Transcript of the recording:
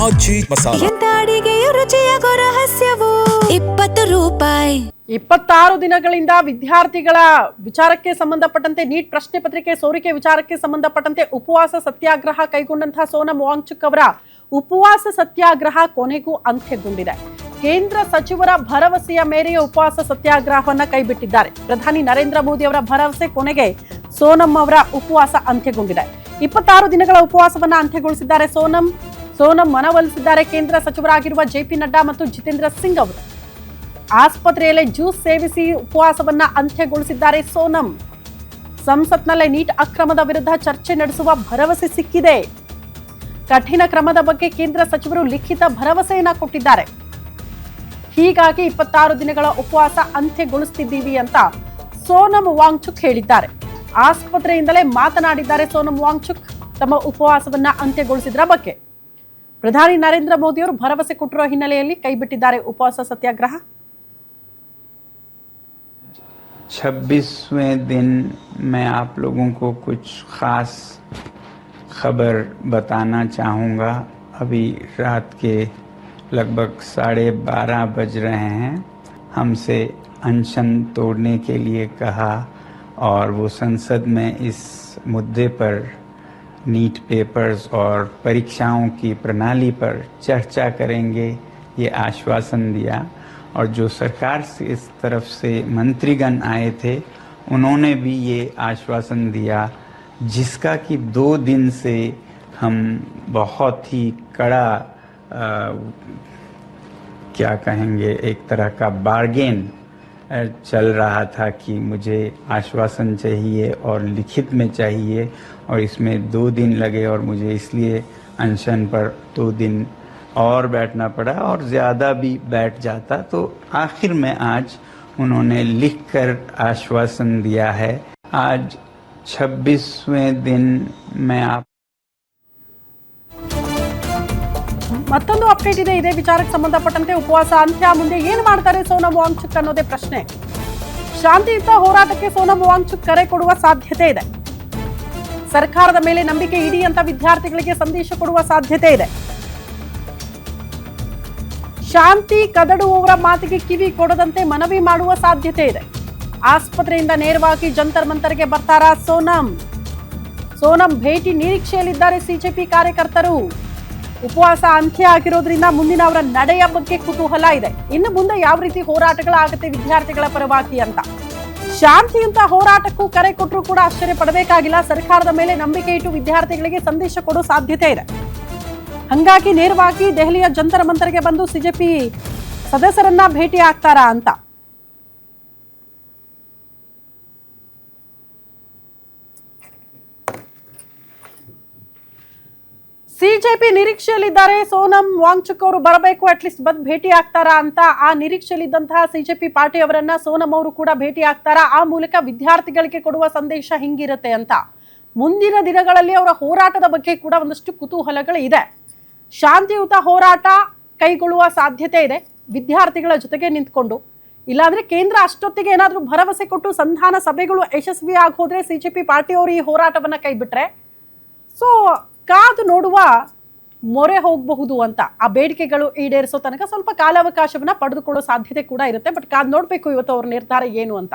ಆಜಿ ಮಸಾಲ. ಎಂತ ಅಡಿಗೆಯ ರುಚಿಯಾಗೋ ರಹಸ್ಯವು 20 ರೂಪಾಯಿ. 26 ದಿನಗಳಿಂದ ವಿದ್ಯಾರ್ಥಿಗಳ ವಿಚಾರಕ್ಕೆ ಸಂಬಂಧಪಟ್ಟಂತೆ ನೀಟ್ ಪ್ರಶ್ನೆ ಪತ್ರಿಕೆ ಸೋರಿಕೆ ವಿಚಾರಕ್ಕೆ ಸಂಬಂಧಪಟ್ಟಂತೆ ಉಪವಾಸ ಸತ್ಯಾಗ್ರಹ ಕೈಗೊಂಡಂತಹ ಸೋನಮ್ ವಾಂಗ್ಚುಕ್ ಅವರ ಉಪವಾಸ ಸತ್ಯಾಗ್ರಹ ಕೊನೆಗೂ ಅಂತ್ಯಗೊಂಡಿದೆ. ಕೇಂದ್ರ ಸಚಿವರ ಭರವಸೆಯ ಮೇರೆಗೆ ಉಪವಾಸ ಸತ್ಯಾಗ್ರಹವನ್ನ ಕೈಬಿಟ್ಟಿದ್ದಾರೆ. ಪ್ರಧಾನಿ ನರೇಂದ್ರ ಮೋದಿ ಅವರ ಭರವಸೆ ಕೊನೆಗೆ ಸೋನಮ್ ಅವರ ಉಪವಾಸ ಅಂತ್ಯಗೊಂಡಿದೆ. 26 ದಿನಗಳ ಉಪವಾಸವನ್ನ ಅಂತ್ಯಗೊಳಿಸಿದ್ದಾರೆ ಸೋನಮ್ ಮನವೊಲಿಸಿದ್ದಾರೆ ಕೇಂದ್ರ ಸಚಿವರಾಗಿರುವ ಜೆಪಿ ನಡ್ಡಾ ಮತ್ತು ಜಿತೇಂದ್ರ ಸಿಂಗ್ ಅವರು. ಆಸ್ಪತ್ರೆಯಲ್ಲೇ ಜ್ಯೂಸ್ ಸೇವಿಸಿ ಉಪವಾಸವನ್ನ ಅಂತ್ಯಗೊಳಿಸಿದ್ದಾರೆ ಸೋನಮ್. ಸಂಸತ್ನಲ್ಲೇ ನೀಟ್ ಅಕ್ರಮದ ವಿರುದ್ಧ ಚರ್ಚೆ ನಡೆಸುವ ಭರವಸೆ ಸಿಕ್ಕಿದೆ. ಕಠಿಣ ಕ್ರಮದ ಬಗ್ಗೆ ಕೇಂದ್ರ ಸಚಿವರು ಲಿಖಿತ ಭರವಸೆಯನ್ನ ಕೊಟ್ಟಿದ್ದಾರೆ. ಹೀಗಾಗಿ 26 ದಿನಗಳ ಉಪವಾಸ ಅಂತ್ಯಗೊಳಿಸುತ್ತಿದ್ದೀವಿ ಅಂತ ಸೋನಮ್ ವಾಂಗ್ಚುಕ್ ಹೇಳಿದ್ದಾರೆ. ಆಸ್ಪತ್ರೆಯಿಂದಲೇ ಮಾತನಾಡಿದ್ದಾರೆ ಸೋನಮ್ ವಾಂಗ್ಚುಕ್ ತಮ್ಮ ಉಪವಾಸವನ್ನ ಅಂತ್ಯಗೊಳಿಸಿದ್ರ ಬಗ್ಗೆ. ಪ್ರಧಾನಿ ನರೇಂದ್ರ ಮೋದಿ ಅವರು ಭರವಸೆ ಕೊಟ್ಟಿರುವ ಹಿನ್ನೆಲೆಯಲ್ಲಿ ಕೈಬಿಟ್ಟಿದ್ದಾರೆ ಉಪವಾಸ ಸತ್ಯಾಗ್ರಹ. 26वें दिन मैं आप लोगों को कुछ खास खबर बताना चाहूँगा. अभी रात के लगभग 12:30 बज रहे हैं. हमसे अनशन तोड़ने के लिए कहा और वो संसद में इस मुद्दे पर नीट पेपर्स और परीक्षाओं की प्रणाली पर चर्चा करेंगे ये आश्वासन दिया. और जो सरकार से इस तरफ से मंत्रीगण आए थे उन्होंने भी ये आश्वासन दिया, जिसका कि 2 दिन से हम बहुत ही कड़ा क्या कहेंगे एक तरह का बार्गेन चल रहा था कि मुझे आश्वासन चाहिए और लिखित में चाहिए, और इसमें 2 दिन लगे और मुझे इसलिए अनशन पर 2 दिन और बैठना पड़ा, और ज़्यादा भी बैठ जाता तो आखिर में आज उन्होंने लिखकर आश्वासन दिया है. आज 26वें दिन मैं आप ಮತ್ತೊಂದು ಅಪ್ಡೇಟ್ ಇದೆ. ಇದೇ ವಿಚಾರಕ್ಕೆ ಸಂಬಂಧಪಟ್ಟಂತೆ ಉಪವಾಸ ಅಂತ್ಯ ಮುಂದೆ ಏನು ಮಾಡ್ತಾರೆ ಸೋನಮ್ ವಾಂಗ್ಚುಕ್ ಅನ್ನೋದೇ ಪ್ರಶ್ನೆ. ಶಾಂತಿಯುತ ಹೋರಾಟಕ್ಕೆ ಸೋನಮ್ ವಾಂಗ್ಚುಕ್ ಕರೆ ಕೊಡುವ ಸಾಧ್ಯತೆ ಇದೆ. ಸರ್ಕಾರದ ಮೇಲೆ ನಂಬಿಕೆ ಇಡಿ ಅಂತ ವಿದ್ಯಾರ್ಥಿಗಳಿಗೆ ಸಂದೇಶ ಕೊಡುವ ಸಾಧ್ಯತೆ ಇದೆ. ಶಾಂತಿ ಕದಡುವವರ ಮಾತಿಗೆ ಕಿವಿ ಕೊಡದಂತೆ ಮನವಿ ಮಾಡುವ ಸಾಧ್ಯತೆ ಇದೆ. ಆಸ್ಪತ್ರೆಯಿಂದ ನೇರವಾಗಿ ಜಂತರ್ ಮಂತರ್ಗೆ ಬರ್ತಾರಾ ಸೋನಮ್ ಭೇಟಿ ನಿರೀಕ್ಷೆಯಲ್ಲಿದ್ದಾರೆ ಸಿಜೆಪಿ ಕಾರ್ಯಕರ್ತರು. ಉಪವಾಸ ಅಂತ್ಯ ಆಗಿರೋದ್ರಿಂದ ಮುಂದಿನ ಅವರ ನಡೆಯ ಬಗ್ಗೆ ಕುತೂಹಲ ಇದೆ. ಇನ್ನು ಮುಂದೆ ಯಾವ ರೀತಿ ಹೋರಾಟಗಳಾಗುತ್ತೆ ವಿದ್ಯಾರ್ಥಿಗಳ ಪರವಾಗಿ ಅಂತ. ಶಾಂತಿಯುತ ಹೋರಾಟಕ್ಕೂ ಕರೆ ಕೊಟ್ಟರು ಕೂಡ ಆಶ್ಚರ್ಯ ಪಡಬೇಕಾಗಿಲ್ಲ. ಸರ್ಕಾರದ ಮೇಲೆ ನಂಬಿಕೆ ಇಟ್ಟು ವಿದ್ಯಾರ್ಥಿಗಳಿಗೆ ಸಂದೇಶ ಕೊಡೋ ಸಾಧ್ಯತೆ ಇದೆ. ಹಂಗಾಗಿ ನೇರವಾಗಿ ದೆಹಲಿಯ ಜಂತರ್ ಮಂತರ್ಗೆ ಬಂದು ಸಿಜೆಪಿ ಸದಸ್ಯರನ್ನ ಭೇಟಿ ಆಗ್ತಾರಾ ಅಂತ. ಸಿಜೆಪಿ ನಿರೀಕ್ಷೆಯಲ್ಲಿದ್ದಾರೆ. ಸೋನಮ್ ವಾಂಗ್ಚುಕ್ ಅವರು ಬರಬೇಕು, ಅಟ್ಲೀಸ್ಟ್ ಬಂದು ಭೇಟಿ ಆಗ್ತಾರಾ ಅಂತ. ಆ ನಿರೀಕ್ಷೆಯಲ್ಲಿದ್ದಂತಹ ಸಿಜೆಪಿ ಪಾರ್ಟಿಯವರನ್ನ ಸೋನಮ್ ಅವರು ಕೂಡ ಭೇಟಿ ಆಗ್ತಾರಾ. ಆ ಮೂಲಕ ವಿದ್ಯಾರ್ಥಿಗಳಿಗೆ ಕೊಡುವ ಸಂದೇಶ ಹಿಂಗಿರುತ್ತೆ ಅಂತ. ಮುಂದಿನ ದಿನಗಳಲ್ಲಿ ಅವರ ಹೋರಾಟದ ಬಗ್ಗೆ ಕೂಡ ಒಂದಷ್ಟು ಕುತೂಹಲಗಳು ಇದೆ. ಶಾಂತಿಯುತ ಹೋರಾಟ ಕೈಗೊಳ್ಳುವ ಸಾಧ್ಯತೆ ಇದೆ ವಿದ್ಯಾರ್ಥಿಗಳ ಜೊತೆಗೆ ನಿಂತ್ಕೊಂಡು. ಇಲ್ಲಾಂದ್ರೆ ಕೇಂದ್ರ ಅಷ್ಟೊತ್ತಿಗೆ ಏನಾದರೂ ಭರವಸೆ ಕೊಟ್ಟು ಸಂಧಾನ ಸಭೆಗಳು ಯಶಸ್ವಿ ಆಗೋದ್ರೆ ಸಿಜೆಪಿ ಪಾರ್ಟಿಯವರು ಈ ಹೋರಾಟವನ್ನ ಕೈಬಿಟ್ರೆ ಸೊ ಕಾದು ನೋಡುವ ಮೊರೆ ಹೋಗಬಹುದು ಅಂತ. ಆ ಬೇಡಿಕೆಗಳು ಈಡೇರಿಸೋ ತನಕ ಸ್ವಲ್ಪ ಕಾಲಾವಕಾಶವನ್ನ ಪಡೆದುಕೊಳ್ಳೋ ಸಾಧ್ಯತೆ ಕೂಡ ಇರುತ್ತೆ. ಬಟ್ ಕಾದು ನೋಡ್ಬೇಕು ಇವತ್ತು ಅವ್ರ ನಿರ್ಧಾರ ಏನು ಅಂತ.